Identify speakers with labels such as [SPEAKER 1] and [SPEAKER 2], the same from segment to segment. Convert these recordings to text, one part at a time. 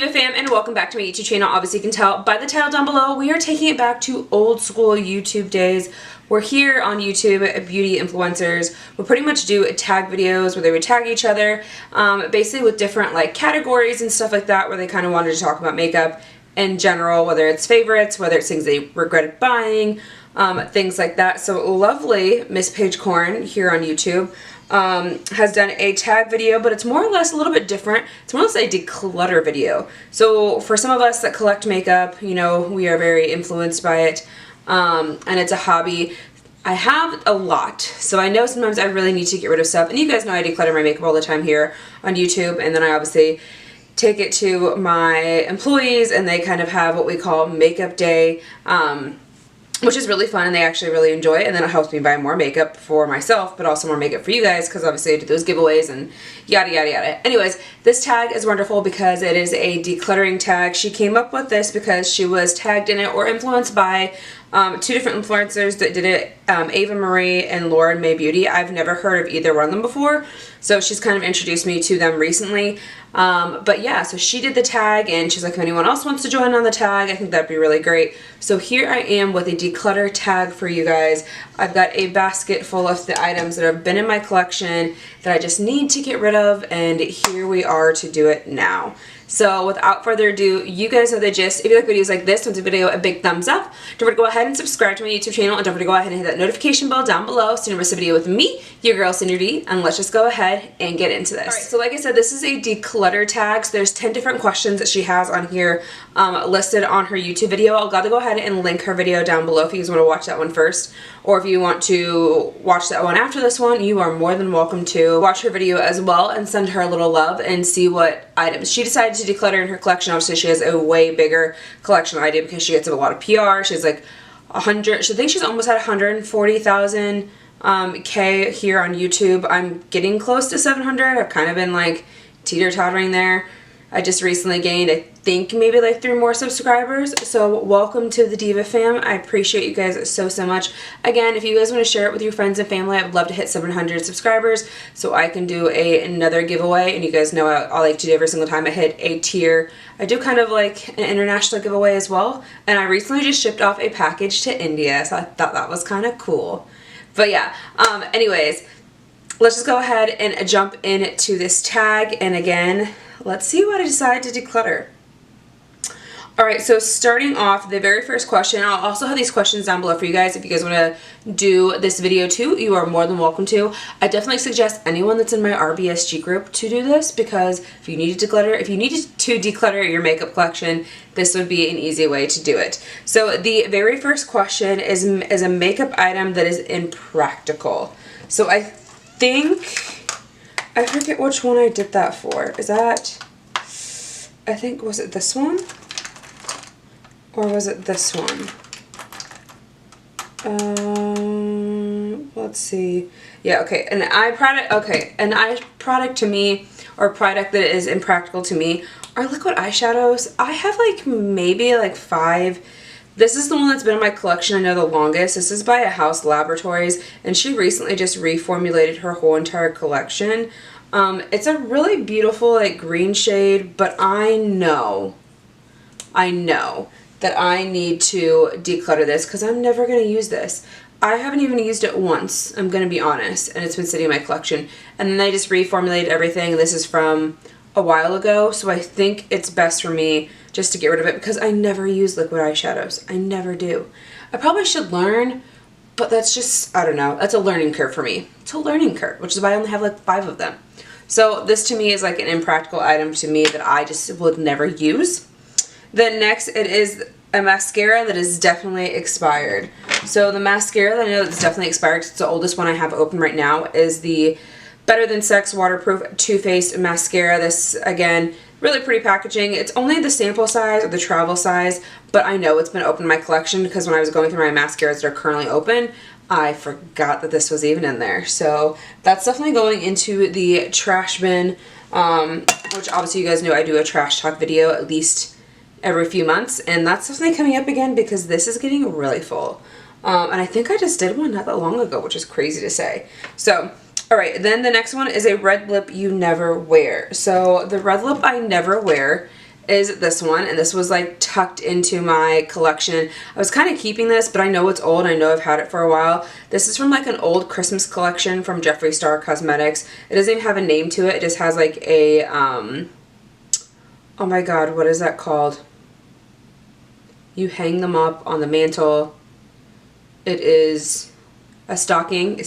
[SPEAKER 1] Diva fam, and welcome back to my YouTube channel. Obviously you can tell by the title down below, we are taking it back to old school YouTube days. We're here on YouTube, beauty influencers. We'll pretty much do tag videos where they would tag each other, basically with different like categories and stuff like that, where they kind of wanted to talk about makeup in general, whether it's favorites, whether it's things they regretted buying, things like that. So lovely Miss Paige KOREN here on YouTube has done a tag video, but it's more or less a little bit different. It's more or less a declutter video. So for some of us that collect makeup, you know, we are very influenced by it, and it's a hobby. I have a lot, so I know sometimes I really need to get rid of stuff, and you guys know I declutter my makeup all the time here on YouTube, and then I obviously take it to my employees, and they kind of have what we call makeup day, which is really fun, and they actually really enjoy it, and then it helps me buy more makeup for myself, but also more makeup for you guys, because obviously I do those giveaways and yada yada yada. Anyways, this tag is wonderful because it is a decluttering tag. She came up with this because she was tagged in it or influenced by two different influencers that did it, Ava Marie and Lauren May Beauty. I've never heard of either one of them before, so she's kind of introduced me to them recently. But yeah, so she did the tag, and she's like, if anyone else wants to join on the tag, I think that'd be really great. So here I am with a declutter tag for you guys. I've got a basket full of the items that have been in my collection that I just need to get rid of, and here we are to do it now. So without further ado, you guys know the gist. If you like videos like this, don't give the video a big thumbs up. Don't forget to go ahead and subscribe to my YouTube channel, and don't forget to go ahead and hit that notification bell down below so you never miss a video with me, your girl Sandra D, and let's just go ahead and get into this. Alright, so like I said, this is a declutter tag. So there's 10 different questions that she has on here listed on her YouTube video. I'll gotta go ahead and link her video down below if you guys want to watch that one first, or if you want to watch that one after this one, you are more than welcome to watch her video as well and send her a little love and see what items she decided to declutter in her collection. Obviously she has a way bigger collection than I do because she gets a lot of PR. She has like 100, I think she's almost at 140,000 K here on YouTube. I'm getting close to 700. I've kind of been like teeter-tottering there. I just recently gained, I think, maybe like 3 more subscribers. So welcome to the Diva fam. I appreciate you guys so much. Again, if you guys want to share it with your friends and family, I would love to hit 700 subscribers so I can do another giveaway. And you guys know I like to do every single time I hit a tier. I do kind of like an international giveaway as well. And I recently just shipped off a package to India, so I thought that was kind of cool. But yeah, anyways, let's just go ahead and jump into this tag. And again, let's see what I decide to declutter. Alright, so starting off, the very first question, I'll also have these questions down below for you guys. If you guys want to do this video too, you are more than welcome to. I definitely suggest anyone that's in my RBSG group to do this, because if you needed to declutter your makeup collection, this would be an easy way to do it. So the very first question is a makeup item that is impractical. So I forget which one I did that for. Is that, I think, was it this one? Or was it this one? Let's see. Yeah, okay, an eye product, okay, an eye product to me, or product that is impractical to me, are liquid eyeshadows. I have like maybe like 5. This is the one that's been in my collection, I know, the longest. This is by A House Laboratories, and she recently just reformulated her whole entire collection. It's a really beautiful like green shade, but I know that I need to declutter this because I'm never going to use this. I haven't even used it once, I'm going to be honest, and it's been sitting in my collection. And then I just reformulated everything. This is from a while ago, so I think it's best for me just to get rid of it because I never use liquid eyeshadows. I never do. I probably should learn, but that's just, I don't know, that's a learning curve for me. It's a learning curve, which is why I only have like 5 of them. So this to me is like an impractical item to me that I just would never use. Then next, it is a mascara that is definitely expired. So the mascara that I know that's definitely expired, it's the oldest one I have open right now, is the Better Than Sex Waterproof Too Faced Mascara. This, again, really pretty packaging. It's only the sample size or the travel size, but I know it's been open in my collection because when I was going through my mascaras that are currently open, I forgot that this was even in there. So that's definitely going into the trash bin, which obviously you guys know I do a trash talk video at least every few months, and that's definitely coming up again because this is getting really full. And I think I just did one not that long ago, which is crazy to say. So, alright, then the next one is a red lip you never wear. So the red lip I never wear is this one, and this was like tucked into my collection. I was kind of keeping this, but I know it's old. I know I've had it for a while. This is from like an old Christmas collection from Jeffree Star Cosmetics. It doesn't even have a name to it. It just has like a, oh my god, what is that called? You hang them up on the mantle. It is a stocking.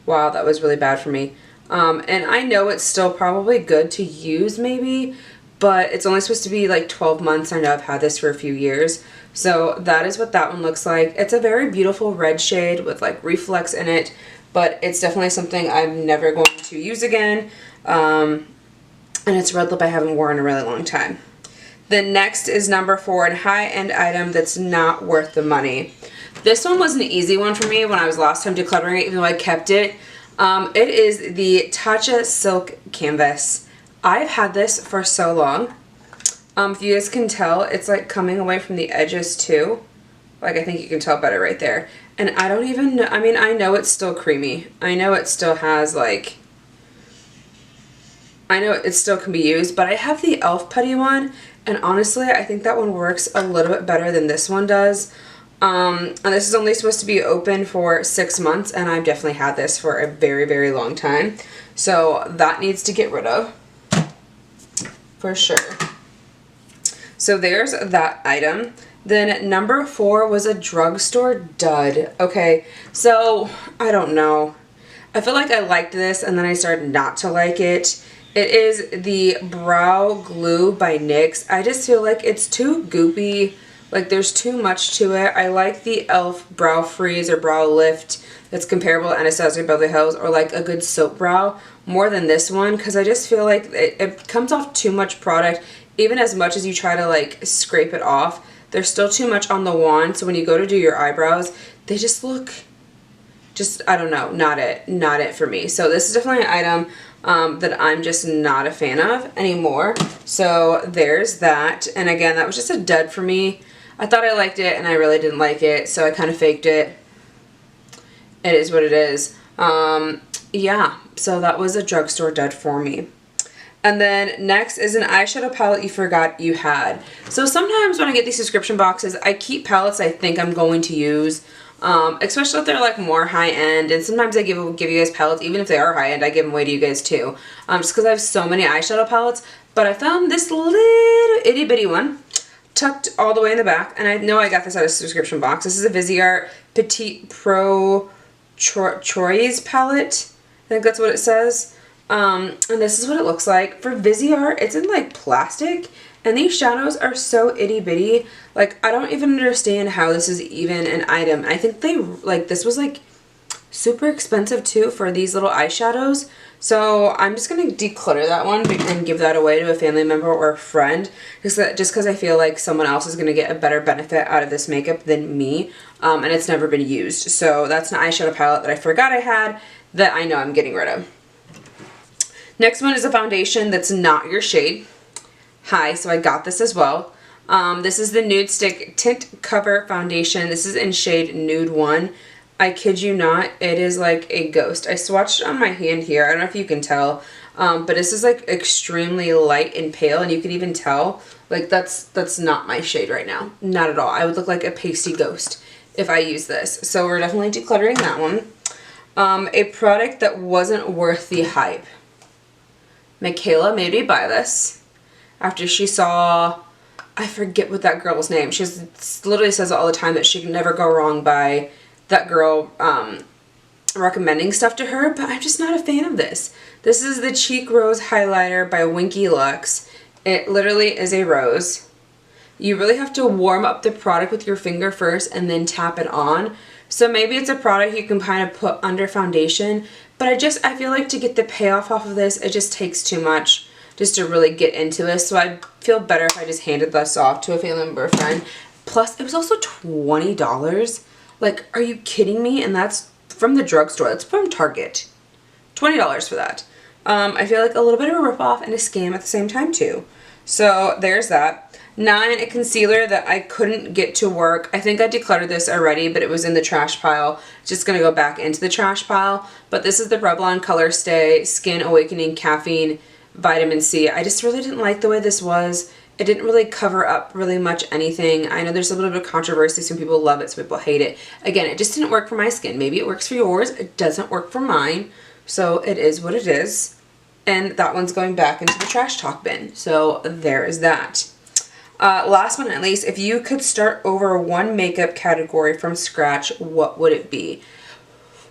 [SPEAKER 1] Wow, that was really bad for me. And I know it's still probably good to use maybe, but it's only supposed to be like 12 months. I know I've had this for a few years. So that is what that one looks like. It's a very beautiful red shade with like reflex in it, but it's definitely something I'm never going to use again. And it's red lip I haven't worn in a really long time. The next is number 4, a high-end item that's not worth the money. This one was an easy one for me when I was last time decluttering it, even though I kept it. It is the Tatcha Silk Canvas. I've had this for so long. If you guys can tell, it's like coming away from the edges too. Like I think you can tell better right there. And I don't even know, I mean, I know it's still creamy. I know it still has like, I know it still can be used, but I have the e.l.f. putty one, and honestly, I think that one works a little bit better than this one does. And this is only supposed to be open for 6 months, and I've definitely had this for a very, very long time. So that needs to get rid of, for sure. So there's that item. Then number 4 was a drugstore dud. Okay, so I don't know. I feel like I liked this, and then I started not to like it. It is the Brow Glue by NYX. I just feel like it's too goopy. Like there's too much to it. I like the e.l.f. Brow Freeze or Brow Lift that's comparable to Anastasia Beverly Hills, or like a good soap brow, more than this one, because I just feel like it comes off too much product. Even as much as you try to like scrape it off, there's still too much on the wand. So when you go to do your eyebrows, they just look, I don't know, not it for me. So this is definitely an item that I'm just not a fan of anymore. So there's that. And again, that was just a dud for me. I thought I liked it and I really didn't like it, so I kind of faked it. It is what it is. Yeah, so that was a drugstore dud for me. And then next is an eyeshadow palette you forgot you had. So sometimes when I get these subscription boxes, I keep palettes I think I'm going to use. Especially if they're like more high-end, and sometimes I give you guys palettes, even if they are high-end, I give them away to you guys too, just because I have so many eyeshadow palettes. But I found this little itty-bitty one tucked all the way in the back, and I know I got this out of a subscription box. This is a Viseart Petite Pro Troyes palette, I think that's what it says, and this is what it looks like. For Viseart, it's in like plastic, and these shadows are so itty-bitty. Like, I don't even understand how this is even an item. I think they, like, this was, like, super expensive, too, for these little eyeshadows. So, I'm just going to declutter that one and give that away to a family member or a friend. Just because I feel like someone else is going to get a better benefit out of this makeup than me. And it's never been used. So, that's an eyeshadow palette that I forgot I had that I know I'm getting rid of. Next one is a foundation that's not your shade. Hi, so I got this as well. This is the Nude Stick Tint Cover Foundation. This is in shade Nude 1. I kid you not, it is like a ghost. I swatched it on my hand here. I don't know if you can tell, but this is like extremely light and pale, and you can even tell, like that's not my shade right now. Not at all. I would look like a pasty ghost if I use this. So we're definitely decluttering that one. A product that wasn't worth the hype. Michaela made me buy this after she saw, I forget what that girl's name. She literally says all the time that she can never go wrong by that girl recommending stuff to her, but I'm just not a fan of this. This is the Cheek Rose Highlighter by Winky Lux. It literally is a rose. You really have to warm up the product with your finger first and then tap it on. So maybe it's a product you can kind of put under foundation, but I feel like to get the payoff off of this, it just takes too much just to really get into this. So I'd feel better if I just handed this off to a family member or friend. Plus, it was also $20. Like, are you kidding me? And that's from the drugstore. That's from Target. $20 for that. I feel like a little bit of a ripoff and a scam at the same time too. So there's that. 9, a concealer that I couldn't get to work. I think I decluttered this already, but it was in the trash pile. It's just going to go back into the trash pile. But this is the Revlon Color Stay Skin Awakening Caffeine Vitamin C. I just really didn't like the way this was. It didn't really cover up really much anything. I know there's a little bit of controversy. Some people love it, some people hate it. Again, it just didn't work for my skin. Maybe it works for yours. It doesn't work for mine. So it is what it is. And that one's going back into the trash talk bin. So there is that. Last but not least, if you could start over one makeup category from scratch, what would it be?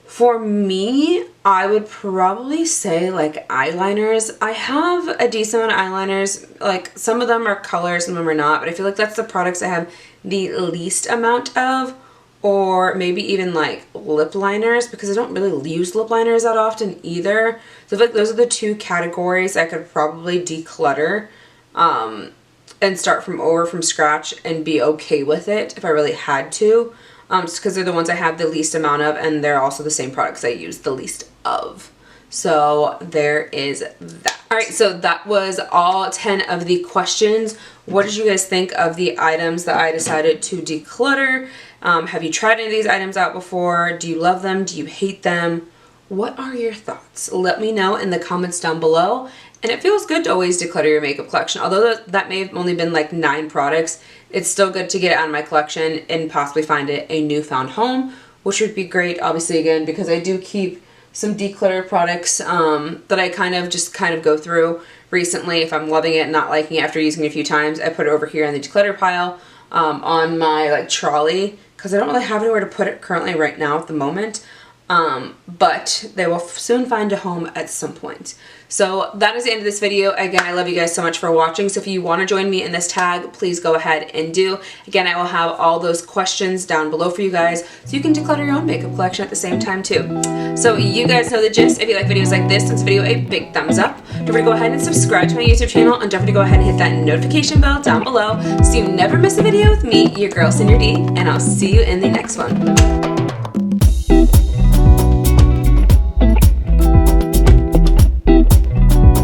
[SPEAKER 1] For me, I would probably say like eyeliners. I have a decent amount of eyeliners. Like some of them are color, some of them are not, but I feel like that's the products I have the least amount of. Or maybe even like lip liners, because I don't really use lip liners that often either. So I feel like those are the two categories I could probably declutter and start from scratch and be okay with it if I really had to. Just because they're the ones I have the least amount of, and they're also the same products I use the least of. So there is that. Alright, so that was all 10 of the questions. What did you guys think of the items that I decided to declutter? Have you tried any of these items out before? Do you love them? Do you hate them? What are your thoughts? Let me know in the comments down below. And it feels good to always declutter your makeup collection. Although that may have only been like 9 products, it's still good to get it out of my collection and possibly find it a newfound home, which would be great, obviously, again, because I do keep some declutter products that I kind of go through recently. If I'm loving it and not liking it after using it a few times, I put it over here in the declutter pile on my like trolley, because I don't really have anywhere to put it currently right now at the moment. But they will soon find a home at some point. So that is the end of this video. Again, I love you guys so much for watching. So if you want to join me in this tag, please go ahead and do. Again, I will have all those questions down below for you guys, so you can declutter your own makeup collection at the same time too. So you guys know the gist. If you like videos like this video a big thumbs up. Don't forget to go ahead and subscribe to my YouTube channel, and don't forget to go ahead and hit that notification bell down below so you never miss a video with me, your girl Sandra D, and I'll see you in the next one.